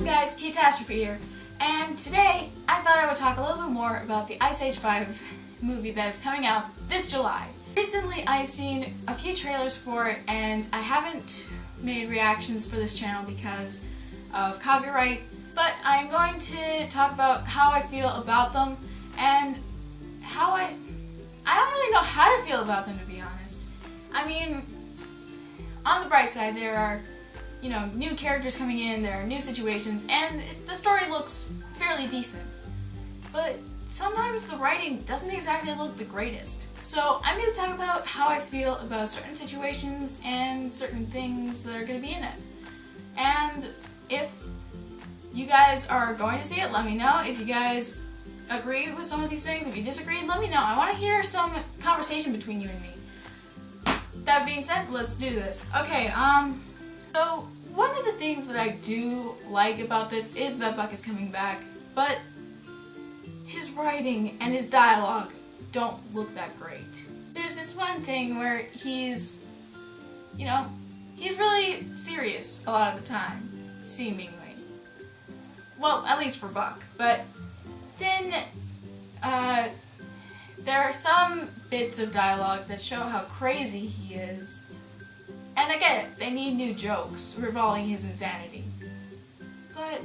up guys, Catastrophe here, and today I thought I would talk a little bit more about the Ice Age 5 movie that is coming out this July. Recently I've seen a few trailers for it and I haven't made reactions for this channel because of copyright, but I'm going to talk about how I feel about them and how I don't really know how to feel about them, to be honest. I mean, on the bright side there are new characters coming in, there are new situations, and the story looks fairly decent. But sometimes the writing doesn't exactly look the greatest. So I'm going to talk about how I feel about certain situations and certain things that are going to be in it. And if you guys are going to see it, let me know. If you guys agree with some of these things, if you disagree, let me know. I want to hear some conversation between you and me. That being said, let's do this. Okay, so one of the things that I do like about this is that Buck is coming back, but his writing and his dialogue don't look that great. There's this one thing where he's really serious a lot of the time, seemingly. Well, at least for Buck. But then, there are some bits of dialogue that show how crazy he is. And I get it, they need new jokes revolving his insanity. But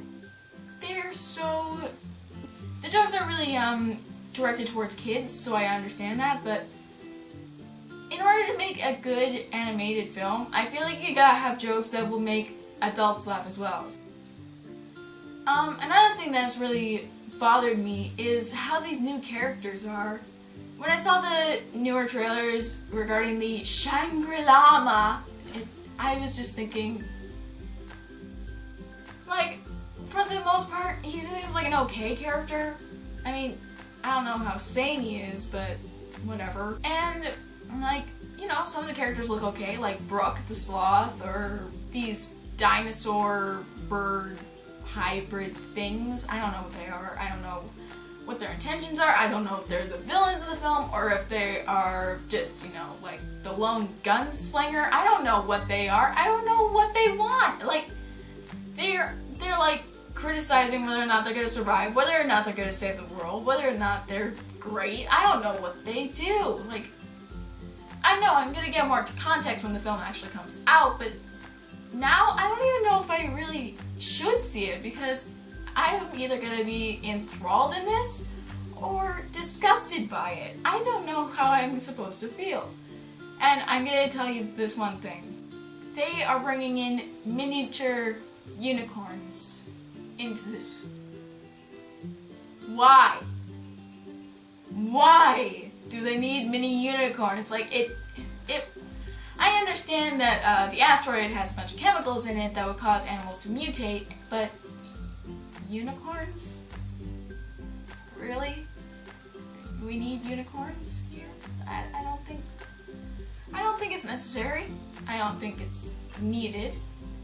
the jokes are really directed towards kids, so I understand that, but in order to make a good animated film, I feel like you gotta have jokes that will make adults laugh as well. Another thing that's really bothered me is how these new characters are. When I saw the newer trailers regarding the Shangri-La, I was just thinking, like, for the most part, he seems like an okay character. I mean, I don't know how sane he is, but whatever. And, some of the characters look okay, like Brooke the Sloth, or these dinosaur bird hybrid things. I don't know what they are. I don't know what their intentions are. I don't know if they're the villains of the film or if they are just, like the lone gunslinger. I don't know what they are. I don't know what they want. Like, they're like criticizing whether or not they're gonna survive, whether or not they're gonna save the world, whether or not they're great. I don't know what they do. Like, I know I'm gonna get more context when the film actually comes out, but now I don't even know if I really should see it because I'm either gonna be enthralled in this or disgusted by it. I don't know how I'm supposed to feel. And I'm gonna tell you this one thing. They are bringing in miniature unicorns into this. Why? Why do they need mini unicorns? Like, I understand that the asteroid has a bunch of chemicals in it that would cause animals to mutate, but unicorns? Really? We need unicorns here? I don't think it's necessary. I don't think it's needed.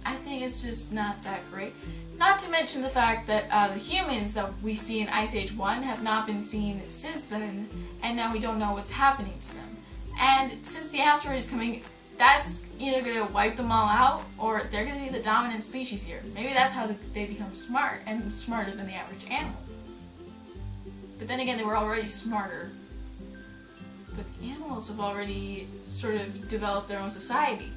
I think it's just not that great. Not to mention the fact that the humans that we see in Ice Age 1 have not been seen since then, and now we don't know what's happening to them. And since the asteroid is coming, that's either going to wipe them all out, or they're going to be the dominant species here. Maybe that's how they become smart, and smarter than the average animal. But then again, they were already smarter. But the animals have already sort of developed their own society.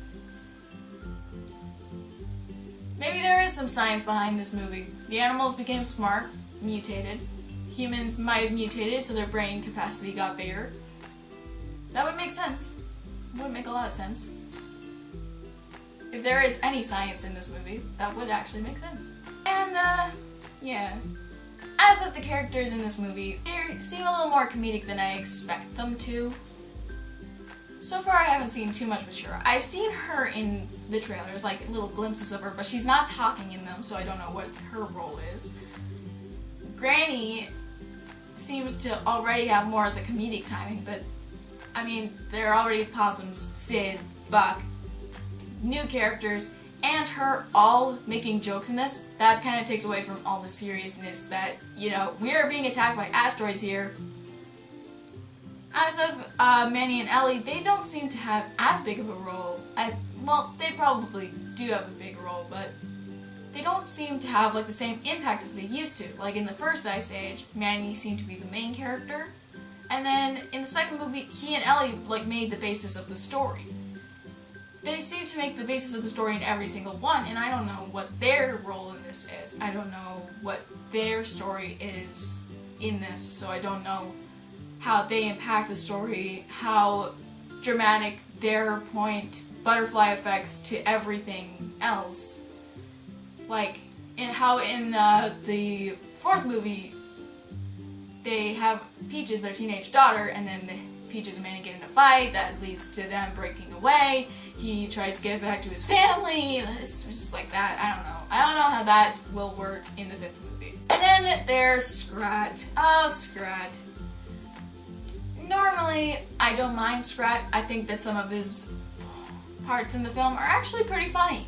Maybe there is some science behind this movie. The animals became smart, mutated. Humans might have mutated, so their brain capacity got bigger. That would make sense. It would make a lot of sense. If there is any science in this movie, that would actually make sense. And, yeah. As of the characters in this movie, they seem a little more comedic than I expect them to. So far I haven't seen too much with Shira. I've seen her in the trailers, like little glimpses of her, but she's not talking in them, so I don't know what her role is. Granny seems to already have more of the comedic timing, but I mean, there are already Possums, Sid, Buck, new characters, and her all making jokes in this. That kind of takes away from all the seriousness that, we are being attacked by asteroids here. As of Manny and Ellie, they don't seem to have as big of a role. Well, they probably do have a big role, but they don't seem to have like the same impact as they used to. Like in the first Ice Age, Manny seemed to be the main character, and then in the second movie, he and Ellie like made the basis of the story. They seem to make the basis of the story in every single one, and I don't know what their role in this is. I don't know what their story is in this, so I don't know how they impact the story, how dramatic their point butterfly effects to everything else. Like, how in the fourth movie, they have Peaches, their teenage daughter, and then Peaches and Manny get in a fight that leads to them breaking away. He tries to get back to his family. It's just like that. I don't know. I don't know how that will work in the fifth movie. And then there's Scrat. Oh, Scrat. Normally, I don't mind Scrat. I think that some of his parts in the film are actually pretty funny.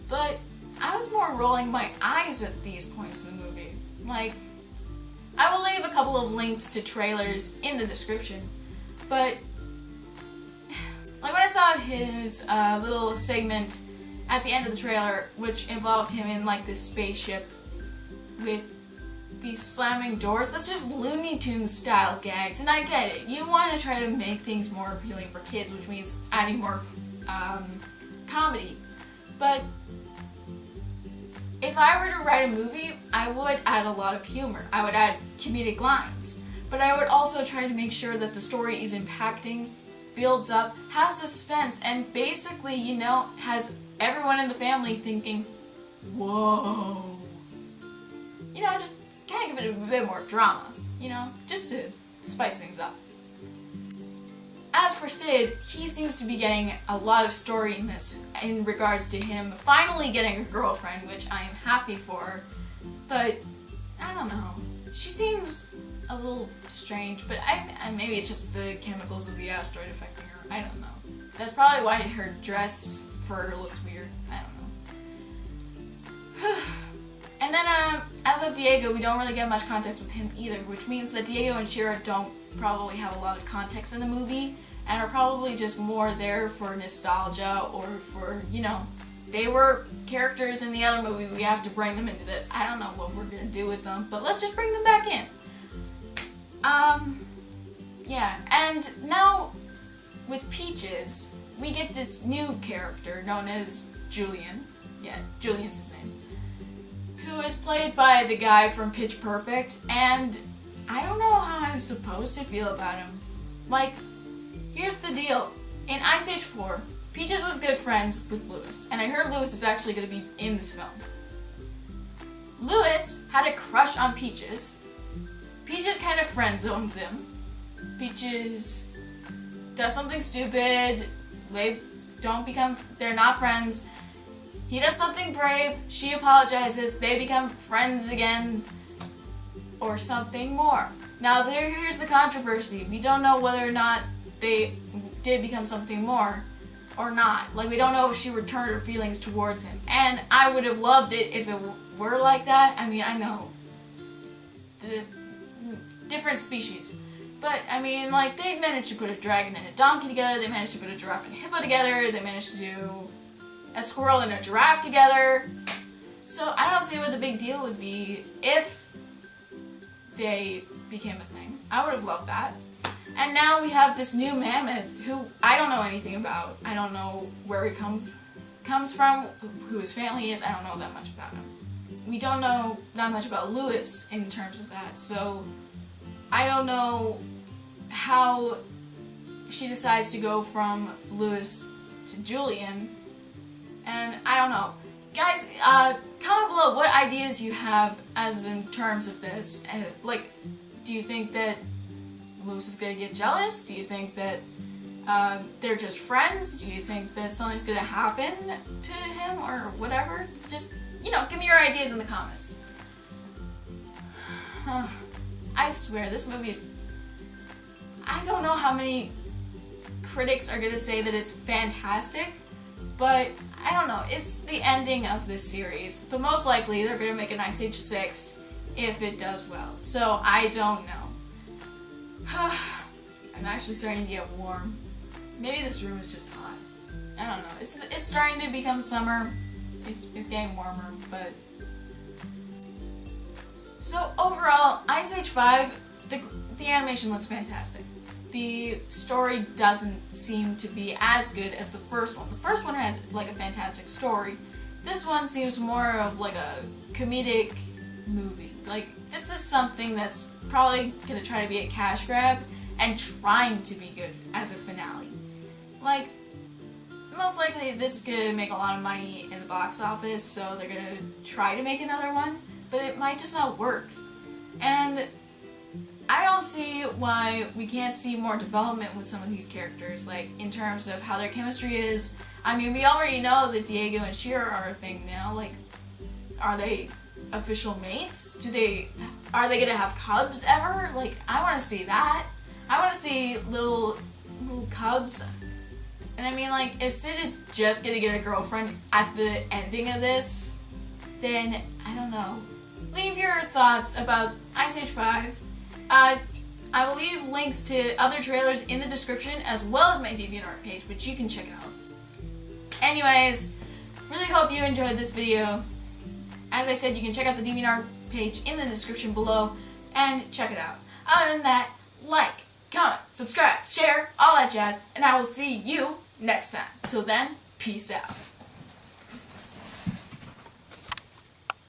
But I was more rolling my eyes at these points in the movie. Like, I will leave a couple of links to trailers in the description, but like when I saw his little segment at the end of the trailer, which involved him in like this spaceship with these slamming doors, that's just Looney Tunes style gags, and I get it. You want to try to make things more appealing for kids, which means adding more comedy, but if I were to write a movie, I would add a lot of humor. I would add comedic lines. But I would also try to make sure that the story is impacting, builds up, has suspense, and basically, you know, has everyone in the family thinking, whoa. You know, just kind of give it a bit more drama, you know, just to spice things up. As for Sid, he seems to be getting a lot of story in this in regards to him finally getting a girlfriend, which I am happy for, but I don't know. She seems a little strange, but maybe it's just the chemicals of the asteroid affecting her. I don't know. That's probably why her dress for her looks weird. I don't know. And then, as of Diego, we don't really get much context with him either, which means that Diego and Shira don't probably have a lot of context in the movie, and are probably just more there for nostalgia or for, you know, they were characters in the other movie, we have to bring them into this. I don't know what we're gonna do with them, but let's just bring them back in. Yeah, and now with Peaches, we get this new character known as Julian. Yeah, Julian's his name. Who is played by the guy from Pitch Perfect, and I don't know how I'm supposed to feel about him. Like, here's the deal. In Ice Age 4, Peaches was good friends with Lewis, and I heard Lewis is actually going to be in this film. Lewis had a crush on Peaches. Peaches kind of friend zones him. Peaches does something stupid. They're not friends. He does something brave. She apologizes. They become friends again. Or something more. Now here's the controversy. We don't know whether or not they did become something more or not. Like, we don't know if she returned her feelings towards him. And I would have loved it if it were like that. I mean, I know. The different species. But, I mean, like, they managed to put a dragon and a donkey together. They managed to put a giraffe and a hippo together. They managed to do a squirrel and a giraffe together. So I don't see what the big deal would be if they became a thing. I would have loved that. And now we have this new mammoth who I don't know anything about. I don't know where he comes from, who his family is. I don't know that much about him. We don't know that much about Lewis in terms of that, so I don't know how she decides to go from Lewis to Julian, and I don't know. Guys, comment below what ideas you have as in terms of this. Like, do you think that Lewis is gonna get jealous? Do you think that they're just friends? Do you think that something's gonna happen to him or whatever? Just, you know, give me your ideas in the comments. I swear, this movie is... I don't know how many critics are gonna say that it's fantastic, but I don't know, it's the ending of this series, but most likely they're gonna make an Ice Age 6 if it does well, so I don't know. I'm actually starting to get warm. Maybe this room is just hot. I don't know, it's starting to become summer, It's getting warmer, but... So overall, Ice Age 5, the animation looks fantastic. The story doesn't seem to be as good as the first one. The first one had like a fantastic story. This one seems more of like a comedic movie. Like, this is something that's probably gonna try to be a cash grab and trying to be good as a finale. Like, most likely this is gonna make a lot of money in the box office, so they're gonna try to make another one, but it might just not work. And I don't see why we can't see more development with some of these characters, like in terms of how their chemistry is. I mean, we already know that Diego and Shira are a thing now. Like, are they official mates? Are they gonna have cubs ever? Like, I want to see that. I want to see little cubs. And I mean, like, if Sid is just gonna get a girlfriend at the ending of this, then I don't know. Leave your thoughts about Ice Age 5. I will leave links to other trailers in the description, as well as my DeviantArt page, which you can check out. Anyways, really hope you enjoyed this video. As I said, you can check out the DeviantArt page in the description below and check it out. Other than that, like, comment, subscribe, share, all that jazz, and I will see you next time. Till then, peace out.